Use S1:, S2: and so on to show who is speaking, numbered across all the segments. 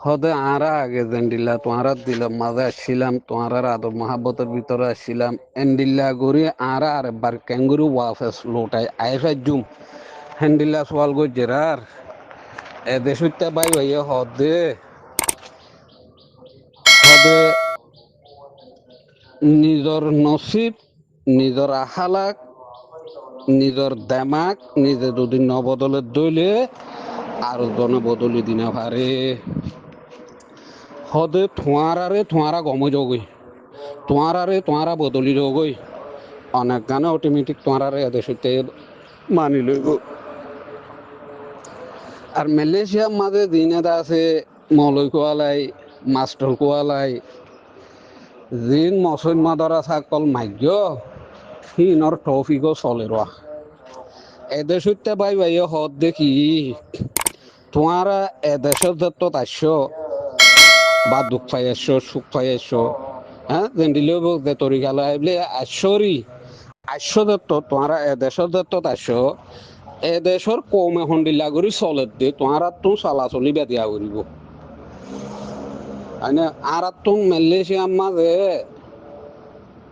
S1: হদে আরা আগে জেন্ডিল্লা তোমারা দিলাম মাঝে আসছিলাম তোমার আদব মহাব্বতের ভিতরে আসছিলাম এন্ডিল্লা গড়ি আরা আর বার ক্যাঙ্গুরু ওয়াফেস লোটাই আইফা জুম হ্যান্ডিল্লা সোয়াল গো জেরার এদেশুতে বাই ভাইয়া হদে নিজর নসিব নিজর আহালাক নিজর দেমাক নিজে যদি নবদলে দইলে আর জনে বদলি দিনা পারে হদে থোঁয়ারারে থোঁয়ারা গমে যোগই তোমারা বদলি যোগই অনেক গানে অটোমেটিক তোমারে এদেশে মানি লইব আর মালয়েশিয়ার মাঝে দিন এটা আছে মলয় কোয়ালাই মাস্টার কোয়ালাই জিন মসৈন মাদরা চাকল মাগ্য সিনৰ টফিকো চলে রা এদেশে বাই বাই হদ দেখি তোমারা এদেশের যত আসছ বা দুঃখ পাই আসছো সুখ পাই আসছো হ্যাঁ দিলেও যে তরিকালা বলে আশ্বরি আশ্ব দত্ত তোমারা এদেশের দত্ত আসছো এদেশের কৌমে হন্ডিল্লা করি চলে দিয়ে তোমারা তো চলাচলি বেদিয়া করিব আর তুমি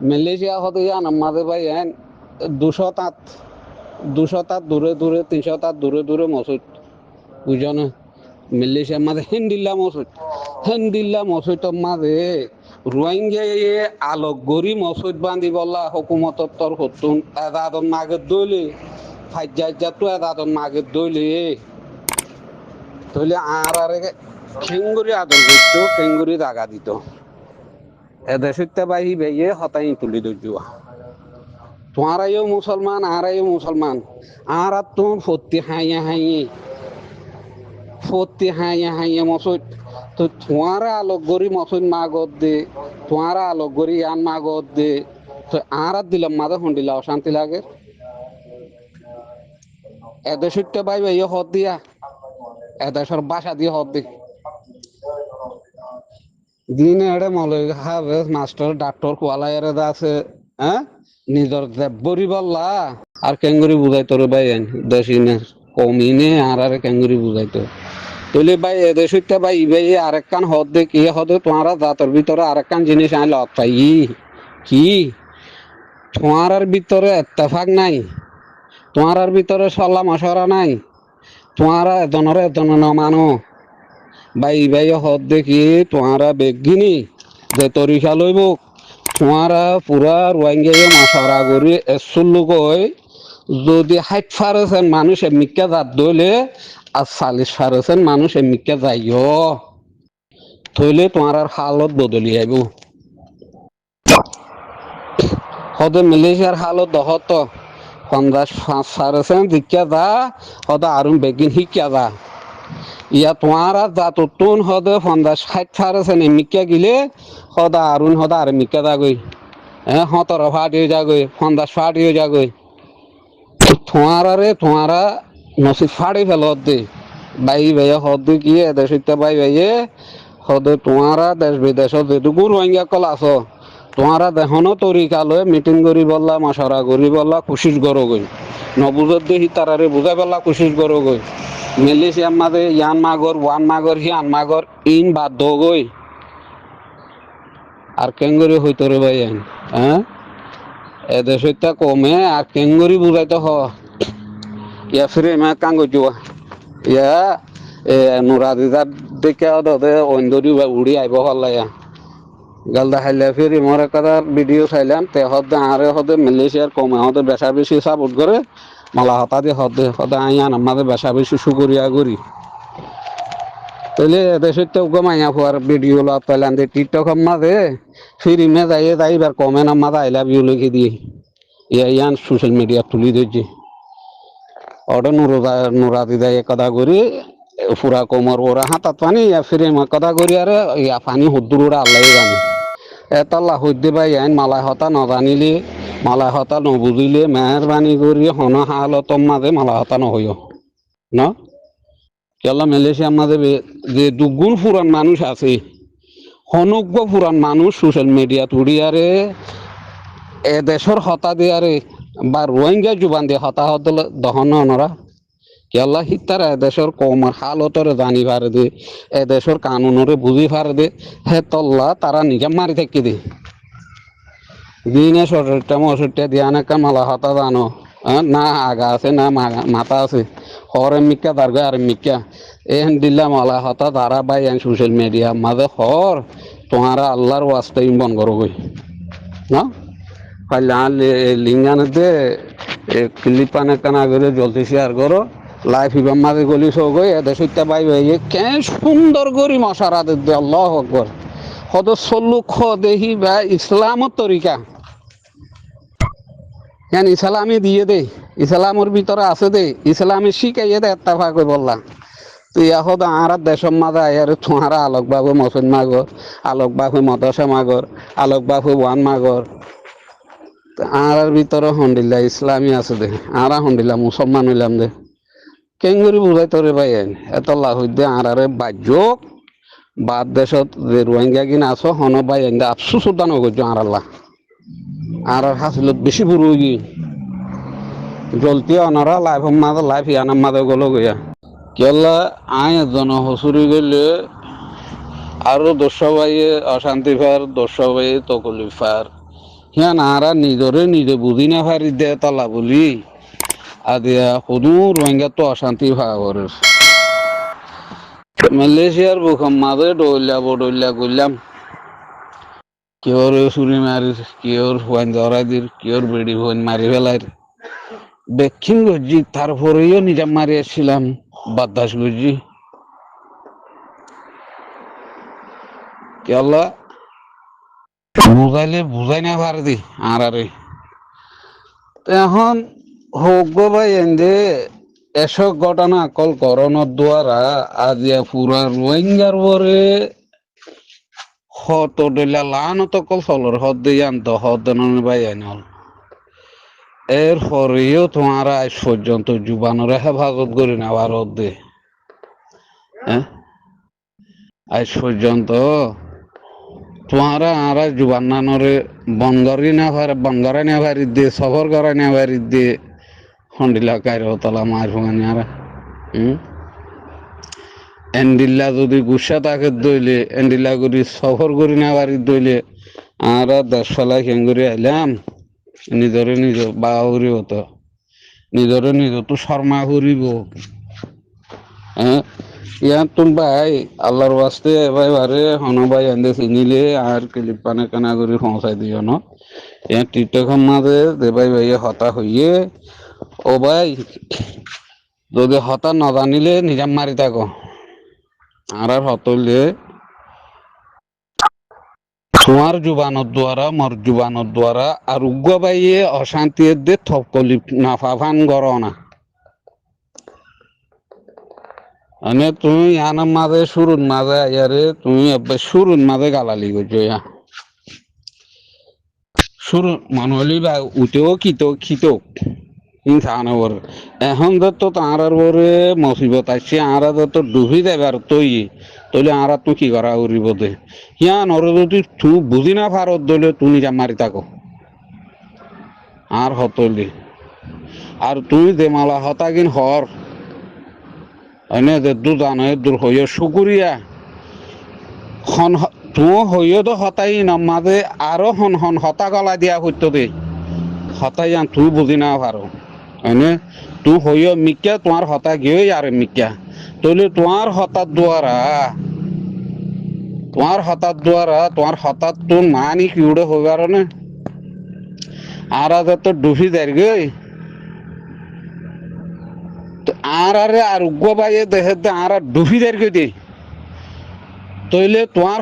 S1: মালয়েশিয়া হতে জান মাঝে ভাই হ্যাঁ 200 তাত 200 তাত দূরে দূরে 300 তাত দূরে দূরে মসজিদ বুঝানো মালয়েশিয়ার মাঝে হেন্দিল্লা মসজিদর মাঝে রোহিঙ্গা আলোক গড়ি মসজিদ বান্ধি বলা হুকুমতর তর হতুন এদাদন মাগের দইলে ফাইজা তো এদাদন মাগের দইলে তইলে আর খেঙ্গুরি আদর করতো খেঙ্গুরি জাগা দিত এদেশে বাহি বেয়ে হতাই তুলি দোয়া তোমারাইও মুসলমান আরাইও মুসলমান আর তুমি ফতি হাইয়া হাইয়া মসজিদ তো তোমারা আলোক গড়ি মসজিদ মাগত দে তোমারা আলোক গড়ি ইয়ান মাগত দে তো আর দিলাম মাঝে শুনদিলা অশান্তি লাগে এদেশে বাই বাই হদ দিয়া এদেশের বাসা দিয়ে হদ দি দিন এড়ে মলয় হাবে মাস্টার ডাক্তার কোয়ালাইয়ারে আছে হ্যাঁ নিজর দেবরি বললা আর কেঙ্গুরি বুঝাইতো রে ভাই দেশিনে কমিনে আর কেঙ্গুরি বুঝাইতো তইলে ভাই এদেশে ভাই ইবাই আরেকখান হদ দে কি হদে তোমারা জাতর ভিতরে আরেকখান জিনিস আই লত পাই কি তোমার ভিতরে এত্তেফাক নাই তোমার ভিতরে সল্লা মশরা নাই তোমারা এজনের মানো বাই হদ দেখি তোমারা বেগিনি যে তরিকা লইব তোমারা পুরা রোহিঙ্গা মশরা করি এসুল্লু কই যদি 60% মানুষ এমিকা জাত দইলে আর 40% মানুষ এমিকা যাইও থইলে তোমার হালত বদলি আইব হদে মালয়েশিয়ার হালত দহত 50% জিকা যা হদে আরুন বেগিন শিকা যা ইয়া তোমারা জাতুন হদে 50-60% এমিকা গিলে হদা আরুন হদা আর মিকা যাগই হতর ফাটিয়ে যাগই 50 ফাটিয়ে যাগই তোমারা নসিব ফাড়ি ফেলত দে বাই হদ কি এদেশে বাই হদে তোমারা দেশ বিদেশত যেটুকু রোহিঙ্গা কল আছো তোমারা দেহনো তরিকা লয় মিটিং করি বললা মশারা করি বললা কোশিশ করো গই নবুজত দেখি তারারে বুঝাই বললা কোশিশ করো গই মালয়েশিয়ার মাঝে ইয়ান মাগর ওয়ান মাগর হিয়ান মাগর ইন বাদ দো গই আর কেঙ্গুরি হইতো রে ভাই হ্যাঁ এদেশে কমে আর কেঙ্গুরি বুঝাইতে হ ইয়া ফিরে মা কাঙ্গ জুয়া ইয়া নুরাদিদার দেখে দে অন্দরি উড়ি আইব হল্লাইয়া গালদা খাইলে ফিরি মরে কথার ভিডিও চাইলাম তে হদে আরে হদে মালয়েশিয়ার কমে হদে বেশা বেশি সাপোর্ট করে মালা হতা দিয়ে হদে আইয়ান আমাদের বেশা বেশি সুগরিয়া করি তাহলে দেশে তো মাইয়া ফুয়ার ভিডিও লা পেলাম দে টিকটক মাঝে ফিরি মে যাইবার কমে না মাঝে আই লাভ ইউ লিখে দিয়ে ইয়ান সোশ্যাল মিডিয়া তুলি দিয়েছে ওটা নুরাদি দেয় কথা করি পুরা কোমর ওরা হাতাত পানি ফিরে কথা করি আর ইয়া পানি হুদ্দুর ওরা আল্লাহ জানে এতাল্লা হইতে পাই আইন মালাই হতা নজানিলে মালাই হতা নবুজিলে মেহরবানি করি হন হালতর মাঝে মালাই হতা নহইও ন কেলা মালয়েশিয়ার মাঝে যে দুগুণ পুরান মানুষ আছে হনজ্ঞ পুরান মানুষ সোশ্যাল মিডিয়া তুড়িয়ারে এ দেশের হতা দিয়ারে বা রোহিঙ্গা জুবান দিয়ে হতা হত দহন নরা কি আল্লাহ হিতার এদেশের কৌমার হালতরে জানি পারে দে এদেশের কানুনরে বুঝি পারে দে হে তল্লা তারা নিজে মারি থাকি দে দিনে সরটা মসুরটা দিয়া নাকা মালা হতা জানো না আগা আছে না মাথা আছে হরে মিক্কা দার্গা আর মিক্কা এহেন দিল্লা মালা হতা তারা বাই সোশ্যাল মিডিয়া মাঝে হর তোমারা আল্লাহর ওয়াস্তে বন করো গই না পাইলে লিঙ্গানে দে ক্লিপানে কানা করে জলদি শেয়ার করো লাইফ ইবাম মাঝে গলি সো গই এদের সত্যা বাই বাই কে সুন্দর করি মশারা দে আল্লাহ আকবর হদ সল্লুক দেহি বা ইসলামত তরিকা কেন ইসলামী দিয়ে দে ইসলামের ভিতরে আছে দে ইসলামী শিখাইয়ে দে একটা ভাগ বললাম তুই এখন আর দেশের মাঝে আয়ার তোমারা আলোক বাবু মসজিদ মাগর আলোক বাবু মদসা মাগর আলোক বাবু ওয়ান মাগর আর ভিতরে হন্ডিল্লা ইসলামী আছে দে আর হন্ডিল্লা মুসলমান হইলাম দে কেঙ্গুরি বুঝাই তোরে ভাই এত লাভ দে আর বাহ্যক বাদ দেশত যে রোহিঙ্গা কিনা আছো হন ভাই আফসুস উদ্যান করছো আর আল্লাহ আর হাসিলত বেশি বুড়ো গি জলতি অনারা লাইফ মাঝে লাইফ ইয়ানার মাঝে গলো গিয়া কেলা আয় জন হসুরি গেলে আরো দোষবাই অশান্তি ফার দোষবাই তকলি ফার হিয়া নারা নিজরে নিজে বুঝি না ফারি দে তলা বলি আদিয়া কোনো রোহিঙ্গা তো অশান্তি ফাগর মালয়েশিয়ার বুকম মাঝে ডইলা করলাম কেউর চুরি মারি কেউর হুয়াইন ধরাই দির কেউর বেড়ি হুয়াইন মারি ফেলাই দক্ষিণ গজি তারপরেও নিজাম মারি আসছিলাম বাদাস গজি কেলা বুঝাইলে বুঝাই না পারে দি আর আরে এখন হোক গো ভাই এনে এসব ঘটনা কল করোনার দ্বারা আজিয়া পুরা রোহিঙ্গার পরে হত ডইলা লান তো কল চলর হদ দিয়ে আনত হদ দেন ভাই আইনল এর পরেও তোমার আজ পর্যন্ত জুবানের হেফাজত করি না ভারত দে হ্যাঁ আজ পর্যন্ত তোমারা আর জুবান্নানরে বনগরি না পারে বনগরে না পারি দিয়ে সফর করে না পারি দিয়ে হন্ডিলা কাইর তলা মার ভাঙানি আর এন্ডিল্লা যদি গুসা তাকে দইলে এন্ডিল্লা করি সফর করি না পারি দইলে আর দেশ ফেলা খেঙ্গুরি আইলাম নিজরে নিজ বাউরি হতো নিজরে নিজ তো শর্মা করিব হ্যাঁ ইয়ার তুম ভাই আল্লাহর ওয়াস্তে ভাই বারে হন ভাই এনে চিনিলে আর ক্লিপ পানে কানা করে পৌঁছাই দিও ন ইয়ার টিকটক মাঝে দে ভাই ভাই হতা হইয়ে ও ভাই যদি হতা না জানিলে নিজাম মারি থাকো আর হতলে তোমার জুবানোর দ্বারা মোর জুবানোর দ্বারা আর উগ্র বাইয়ে অশান্তি দে থপ কলি নাফাফান গর না মানে তুমি ইয়ানার মাঝে শুরুর মাঝে ইয়ারে তুমি শুরুর মাঝে গালালি করছো ইয়া শুরু মনলি বা উঠেও খিতো ইনসানবর এখন তো তাঁর বরে মুসিবত আসছে আর তো ডুবি যাবার তৈলে আর তুই কি করা উড়িব দে হিয়া নর যদি তুই বুঝি না ভারত দলে তুমি যা মারি থাকো আর হতলি আর তুই দে মালা হতা কিন হর এনে যে দুজান দূর হইয়া সুকুরিয়া খন তুই হইয়া তো হতাই নামাজে আরো হন হন হতা গলা দিয়া হইতো দে হতাই আন তুই বুঝি না পারো এনে তুই হইয়া মিক্কা তোমার হতা গিয়ে আর মিক্কা তইলে তোমার হতার দ্বারা তোমার হতার তোর মানি কি উড়ে হইবার না আর তো ডুফি দেয় গই আর উগ্র বাইয়ে দেখে আর ডুফি দেয় গই দে তইলে তোমার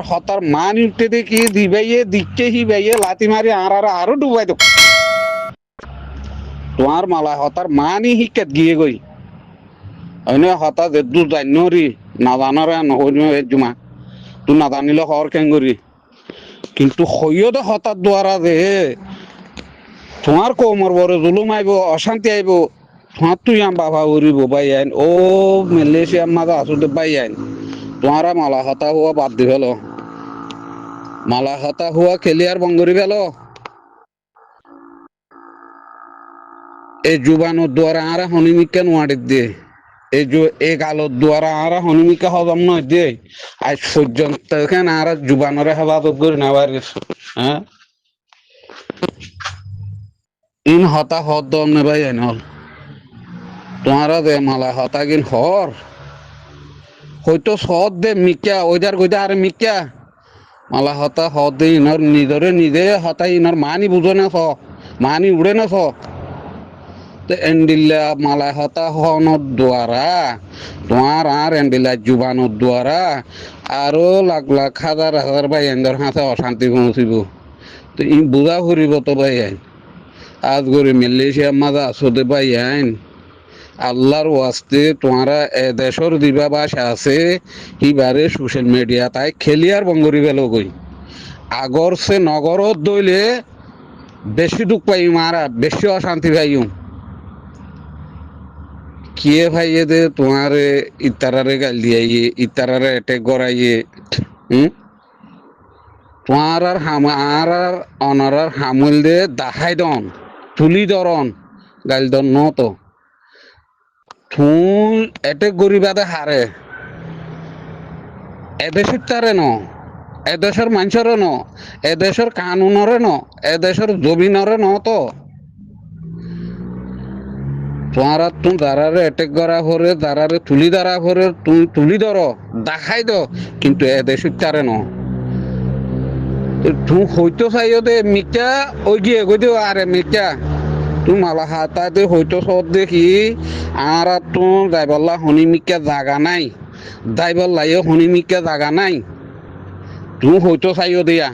S1: হতার মান উঠতে দেখি দিবাইয়ে দিককে হিবাইয়ে লাতি মারি আর আরো ডুবাই দো তোমার মালা হতার মানই শিক্ষাত গিয়ে গই অন্য হতা যে দূর জানি নাজানরে নহরি জুমা তুই নাজানিলে হর কেঙ্গুরি কিন্তু সৈয়দ হতার দ্বারা যে তোমার কৌমর বড় জুলুম আইব অশান্তি আইব তোমার তুই আম বাবা উড়িব বাই আইন ও মালয়েশিয়ার মাঝে আসুতে বাই আইন তোমারা মালা হতা হওয়া বাদ দি ফেলো মালা হতা হওয়া খেলি আর বঙ্গরি ফেলো এই জুবানোর দ্বারা আরা হনিমিকা নোয়াড়ি দিয়ে এই গালোর দ্বারা আরা হনিমিকা হজম নয় দিয়ে আজ পর্যন্ত এখানে আর জুবানরে হেফাজত করে নেওয়ার হ্যাঁ ইন হতা হদ দম নে ভাই হল তোমারা দে মালা হতা গিন হর হয়তো সদ দে মিকা ওইদার কইদা আর মিকা মালা হতা হদ দে ইনর নিজরে নিজে হতা ইনর মানি বুঝো না স মানি উড়ে না স তো এন্ডিল্লা মালা হতা হনর দ্বারা তোমার আর এন্ডিল্লা জুবানোর দ্বারা আরো লাখ লাখ হাজার হাজার ভাই এন্দর হাতে অশান্তি পৌঁছিব তো ই বুঝা ফুরিব তো ভাই আইন আজ করে মালয়েশিয়ার মাঝে আসতে ভাই আইন আল্লাহর ওয়াস্তে তোমারা দেশের দিবা বাসা আছে ইবারে সোশ্যাল মিডিয়া তাই খেলিয়ার বঙ্গরি বেলো গই আগর সে নগরত দইলে বেশি দুঃখ পাই মারা বেশি অশান্তি পাইম কিয়ে ভাইয়ে দে তোমার ইতারারে গাল দিয়াইয়ে ইতারারে অ্যাটেক করাইয়ে তোমার আর আর অনারার হামুল দে দাহাই দন তুলি দরন গাল দন ন তো তুই অ্যাটেক করিবাদে হারে এদেশের তারে ন এদেশের মানুষের ন এদেশের কানুনরে ন এদেশের জমিনরে ন তো তোমার তুমি দাঁড়ারে অ্যাটেক করা ভরে দাঁড়ারে তুলি দাঁড়া ভরে তুমি তুলি ধরো দেখাই দো কিন্তু এদেশের তারে ন তুই হইতো চাইও দে মিকা ওই গিয়ে গই দিও আরে মিকা তুই মালা হাতাতে হইতো সব দেখি আর তুই যাইবল্লা হনি মিকা জাগা নাই যাইবল্লাইও হনি মিকা জাগা নাই তুই হইতো চাইও দিয়া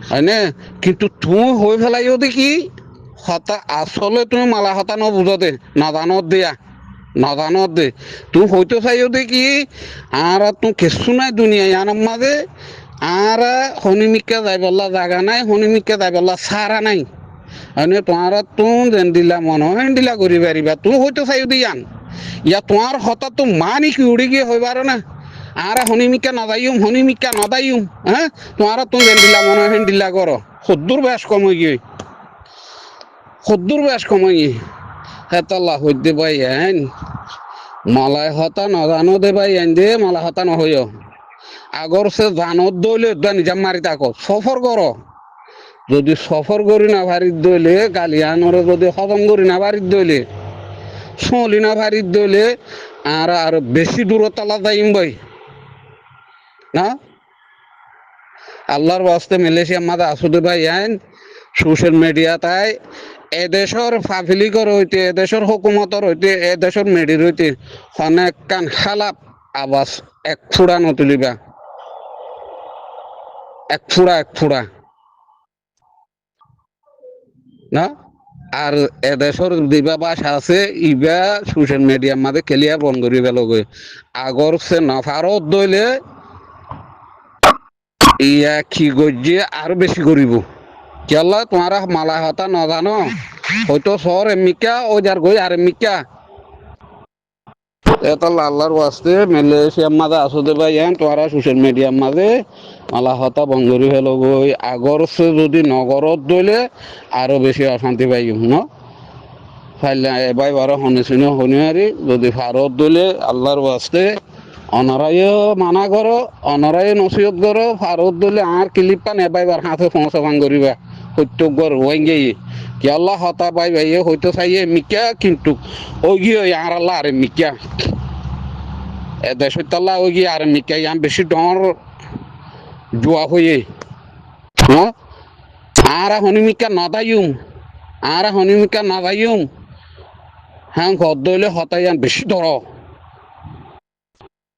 S1: হয় না কিন্তু তুই হয়ে ফেলাইও দেখি হতা আসলে তুমি মালা হতা নবুঝো দে নাজানত দিয়া নাজানত দে তুই হইতো চাইও দেখি আর তুই কিছু নাই দুনিয়ায় আনার মাঝে আর হনিমিকা যাইবল্লা জাগা নাই হনিমিকা যাইবল্লা সারা নাই মানে তোমার তুই যেন দিলা মন হয় দিলা করি পারিবা তুই হইতো চাইও দিয়ান ইয়া তোমার হতা তো মানি কি উড়ি গিয়ে হইবার না আর হনিমিকা নদাইম হ্যাঁ তোমার তুমি যেন দিলা মনে হয় দিলা করো সদ্দুর ব্যাস কমই গিয়ে সদ্দুর ব্যাস কমই হেতাল্লা হইতে পাই আইন মালাই হতা নজানো দে ভাই আইন দে মালা হতা নহইও আগর সে জানত দইলে নিজাম মারি থাকো সফর করো যদি সফর করি না ভারিত দইলে গালিয়ানরে যদি হজম করি না ভারিত দইলে চলি না ভারিত দইলে আর বেশি দূরতলা যাইম ভাই না আল্লাহর ওয়াস্তে মালয়েশিয়ার মাঝে আসুদে ভাই আইন সোশ্যাল মিডিয়া তাই এদেশের পাবলিকর হইতে এদেশের হুকুমতর হইতে এদেশের মেডির হইতে অনেক কান খালাপ আবাস এক ফুড়া নতুলিবা এক ফুড়া না আর এদেশের দিবা বাসা আছে ইবা সোশ্যাল মিডিয়ার মাঝে খেলিয়া বন করি পেলগে আগর সে নাফারত দইলে ইয়া কি গজিয়ে আরো বেশি করিব কেলা তোমার মালা হতা নজানো হয়তো শহর এমিকা ও যার গই আর এমিকা এটা আল্লাহর ওয়াস্তে মালয়েশিয়ার মাঝে আসতে ভাই তোমারা সোশ্যাল মিডিয়ার মাঝে মালা হতা বঙ্গরি হলো গই আগর সে যদি নগরত দইলে আরো বেশি অশান্তি পাইম ন ফাইলে এবার বারো শুনেছিল শুনিয়ারি যদি ভারত দইলে আল্লাহর ওয়াস্তে অনারাইও মানা করো অনারাই নসিহত করো ভারত দইলে আর ক্লিপ পান এবার হাতে পৌঁছাবান করিবা সত্য গর হয়ে গিয়ে কি আল্লাহ হতা পাই ভাই হয়তো চাইয়ে মিকা কিন্তু ওই গিয়ে আর আল্লাহ আরে মিকা দেশের তাল্লা ওই গিয়ে আর মিকা ইয়াম বেশি ডর জোয়া হয়ে হ্যাঁ আর হনিমিকা নদাইম হ্যাঁ ঘর দইলে হতা ইয়ান বেশি ধর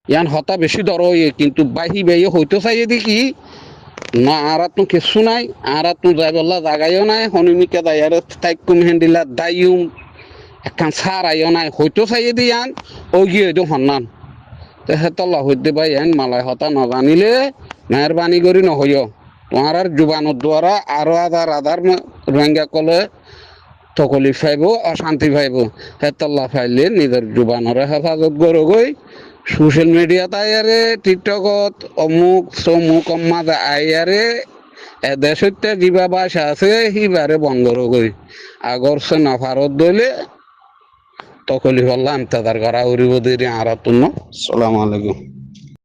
S1: ইয়ান হতা বেশি ধর কিন্তু বাহি বাইয়ে হইতো চাইয়ে দেখি না আর তো কিছু নাই আর তো যাইবল্লা জাগাইও নাই হনিমিকা দায়ার তাইকুম হেন্দিলা দাইম একখান সারাইও নাই হইতো চাইয়ে দি আন ও গিয়ে হইতো সন্নান তো হেতল্লা হইতে পাই আন মালাই হতা নজানিলে মেহরবানি করি নহইও তোমার আর জুবানোর দ্বারা আরো আধার রোহিঙ্গা কলে তকলিফ পাইব অশান্তি পাইব হেতল্লা পাইলে নিজের জুবানরে হেফাজত করো গই সোশ্যাল মিডিয়াত আয়ারে টিকটকত অমুক চমুক মাঝে আয়ারে এদেশতে যিবা ভাষা আছে সিবারে বন্ধ করি আগর সে নফারত দইলে তকলি হল্লা আন্তাদার করা উড়িব দিদি আর সালাম আলাইকুম